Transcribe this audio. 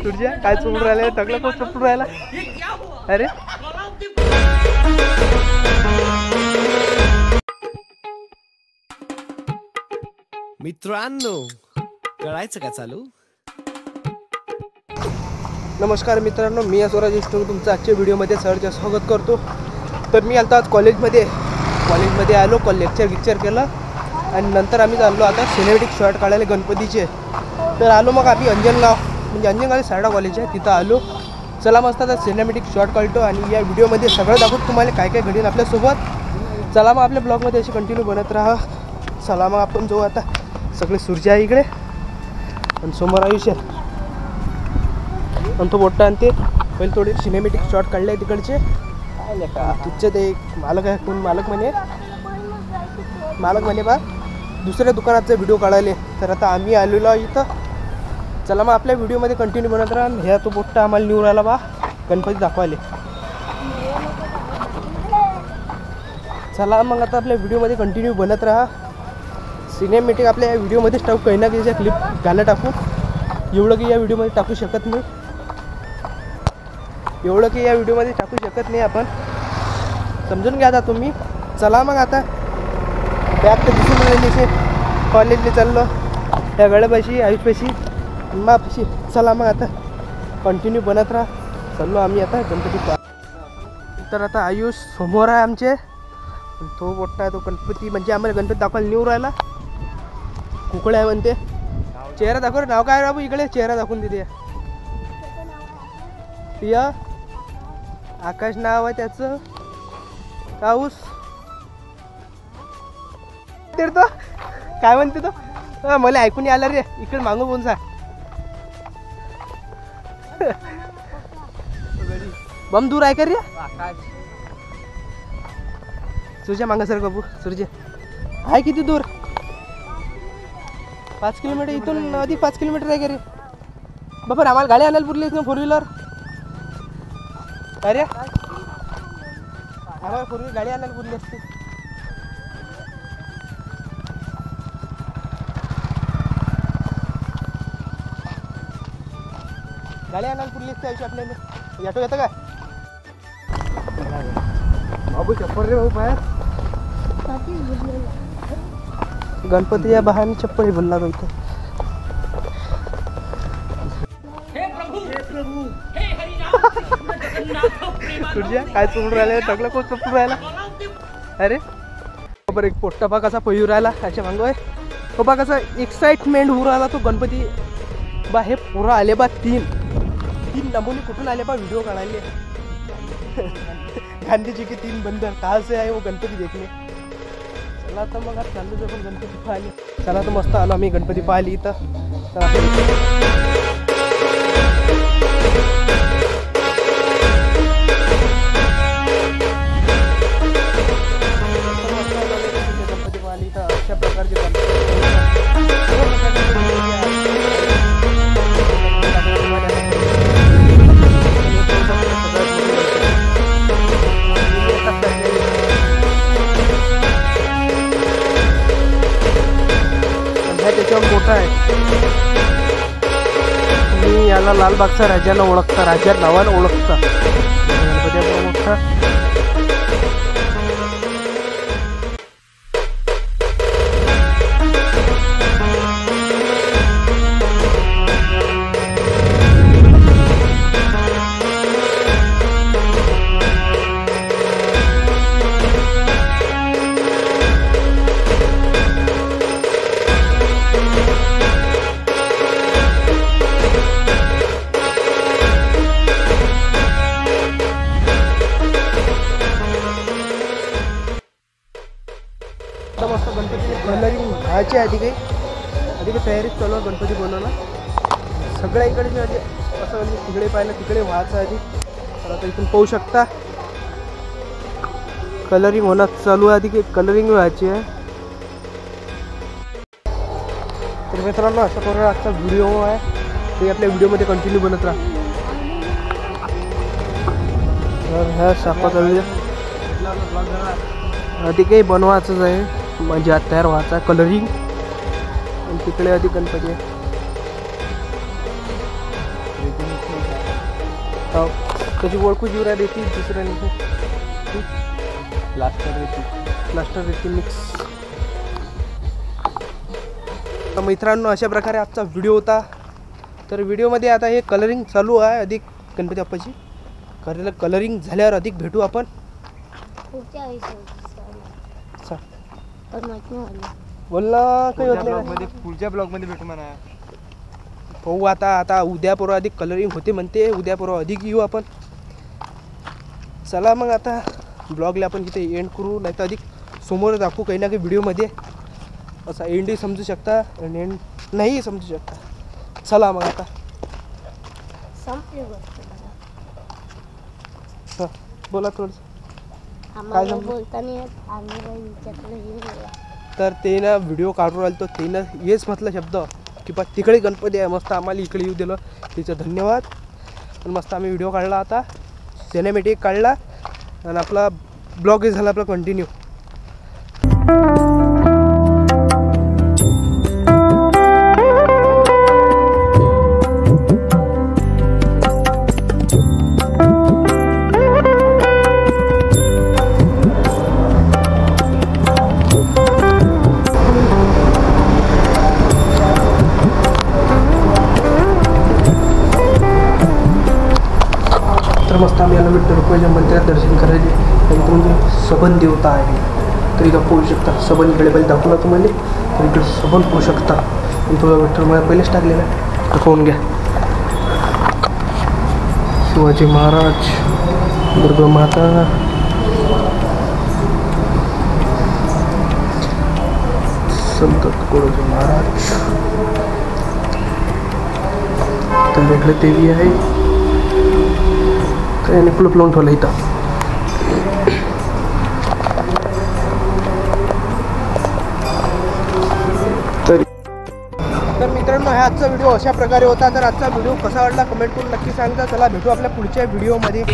तुझ्या काय चुकून राहिला टकला कोण चुकून राहिला अरे मित्रांनो कळायचं का चालू। नमस्कार मित्रांनो, मी स्वराज इष्टू तुमचं आजच्या व्हिडिओमध्ये सहर्ष स्वागत करतो। तर मी आता आज कॉलेजमध्ये आलो, लेक्चर केलं आणि नंतर आम्ही चाललो आता सिनेमॅटिक शॉट काढायला गणपतीचे। तर आलो मग आम्ही अंजनगाव म्हणजे अंजनगाव सारडा कॉलेज आहे तिथं आलो। चला मस्त आता सिनेमॅटिक शॉट काढतो आणि या व्हिडिओमध्ये सगळं दाखवतो तुम्हाला काय काय घडेल आपल्यासोबत। चला मग आपल्या ब्लॉगमध्ये अशी कंटिन्यू बनत राहा। चला मग आपण जाऊ आता, सगळे सूर्य आहे इकडे आणि समोर आयुष्य आणि तो मोठा आणि ते पहिले थोडे सिनेमॅटिक शॉट काढले तिकडचे। काय नाही का तुझे ते मालक आहे, कोण मालक म्हणे बा दुसऱ्या दुकानाचा व्हिडिओ काढायले। तर आता आम्ही आलेलो इथं। चला मग आपल्या व्हिडिओमध्ये कंटिन्यू बनत राहा। ह्या तो मोठा आम्हाला निवड आला बा गणपती दाखवायले। चला मग आता आपल्या व्हिडिओमध्ये कंटिन्यू बनत राहा। सिनेमॅटिक आपल्या या व्हिडिओमध्येच टाकू, काही ना काही क्लिप गाणं टाकू, एवढं की या व्हिडिओमध्ये टाकू शकत नाही, आपण समजून घ्या आता तुम्ही। चला मग आता बॅग तर दिसून राहिली, कॉलेजला चाललो त्या गळ्यापाशी आयुषपाशी मापाशी। चला मग आता कंटिन्यू बनत राहा। चाललो आम्ही आता गणपती तर आता आयुष समोर आहे आमचे, तो मोठा आहे तो गणपती म्हणजे आम्हाला गणपती दाखवायला निवड राहिला। कुकडे आहे म्हणते, चेहरा दाखव, नाव काय बाबू इकडे चेहरा दाखवून देते। पिया आकाश नाव आहे त्याचं, काऊस तो काय म्हणते तो, मला ऐकून आला रे, इकडे मागून बोल सांग। बम दूर आहे का रे सूर्या मागा सर बाबू, सूर्य आहे किती दूर, 5 किलोमीटर इथून अधिक 5 किलोमीटर आहे का रे बापर। आम्हाला गाडी आणायला पुरलीच ना 4 व्हीलर, अरे आम्हाला 4 व्हीलर गाडी आणायला पुरली असते। गाडी आणायला पुरली असते आयुष्य आपल्याला। ऑटो येतं काय बाबू, चप्पल रे भाऊ बाहेर, गणपती या बहाने चप्पल बोलला तो इथं। तुझ्या काय चुकून राहिला टकला कोण चुकून राहिला अरे बरोबर। एक पोट्टा बा कसा पयू राहिला त्याच्या मागं तो बा कसा एक्साइटमेंट होऊ राहिला तो गणपती बा। हे पुरा आले बा, तीन नमुने कुठून आले बा व्हिडिओ काढायले। गांधी जी के 3 बंदर कहाँ से आए वो गणपती देखने। चला तर मग आज चाललो आपण गणपती पाहायला। चला तर मस्त आलो आम्ही गणपती पाहायला इथं। गणपती पाहायला इथं अशा प्रकारचे त्याच्यावर मोठा आहे। मी याला लालबागचा राजाला ओळखता, राजा नावानं ओळखता गणपती मोठा। मस्त गणपती कलरिंग व्हायची आधी काही तयारीच चालू आहे गणपती बनवणं सगळ्या इकडे म्हणजे असं म्हणजे तिकडे पाहिलं तिकडे व्हायचं आधी। तर आता इथून पाहू शकता कलरिंग होणं चालू आहे, आधी काही कलरिंग व्हायची आहे। तर मित्रांनो अशा प्रकारे आजचा व्हिडिओ आहे, ते आपल्या व्हिडिओमध्ये कंटिन्यू बनत राहा। तर ह्या सापाचा व्हिडिओ आधी काही बनवायचंच आहे म्हणजे तयार व्हायचा कलरिंग आणि तिकडे आधी गणपती आहे। हो त्याची ओळखू जीवरा देतील दुसऱ्या प्लास्टर रेती मिक्स. तर मित्रांनो अशा प्रकारे आजचा व्हिडिओ होता. तर व्हिडिओमध्ये आता हे कलरिंग चालू आहे अधिक गणपती बाप्पाची. कलरिंग झाल्यावर अधिक भेटू आपण. बोलला काही होत नाही. पुढच्या ब्लॉगमध्ये भेटू म्हणा. पाहू आता उद्या परवा अधिक कलरिंग होते म्हणते. उद्या परवा अधिक येऊ आपण. चला मग आता ब्लॉगला आपण तिथे एंड करू. नाही तर अधिक समोर दाखवू काही ना काही व्हिडिओमध्ये. असा एंडही समजू शकता आणि एंड नाही समजू शकता. चला मग आता बोला थोडंसं काय तर ते ना व्हिडिओ काढून राहिलो ते ना हेच म्हटलं शब्द की बा तिकडे गणपती आहे मस्त आम्हाला इकडे येऊ दिलं तिचं धन्यवाद. पण मस्त आम्ही व्हिडिओ काढला आता सिनेमॅटिक काढला आणि आपला ब्लॉगही झाला आपला कंटिन्यू. तर मस्त आम्ही याला विठ्ठल रुक्माईच्या मंदिरात दर्शन करायचे. नंतर म्हणजे सबन देवता आहे तर इथं पोहू शकता. सबन इकडे पहिले दाखवला तुम्हाला तर इकडे सबन पोहू शकता. आणि तुला विठ्ठल मला पहिलेच टाकलेला आहे तर पाहून घ्या. शिवाजी महाराज, दुर्गा माता, संत तुकडोजी महाराज, तर इकडे देवी आहे. आणि कुलूप लावून ठेवलं इथं. तर मित्रांनो हा आजचा व्हिडिओ अशा प्रकारे होता. तर आजचा व्हिडिओ कसा वाटला कमेंट करून नक्की सांगा. चला भेटू आपल्या पुढच्या व्हिडिओमध्ये.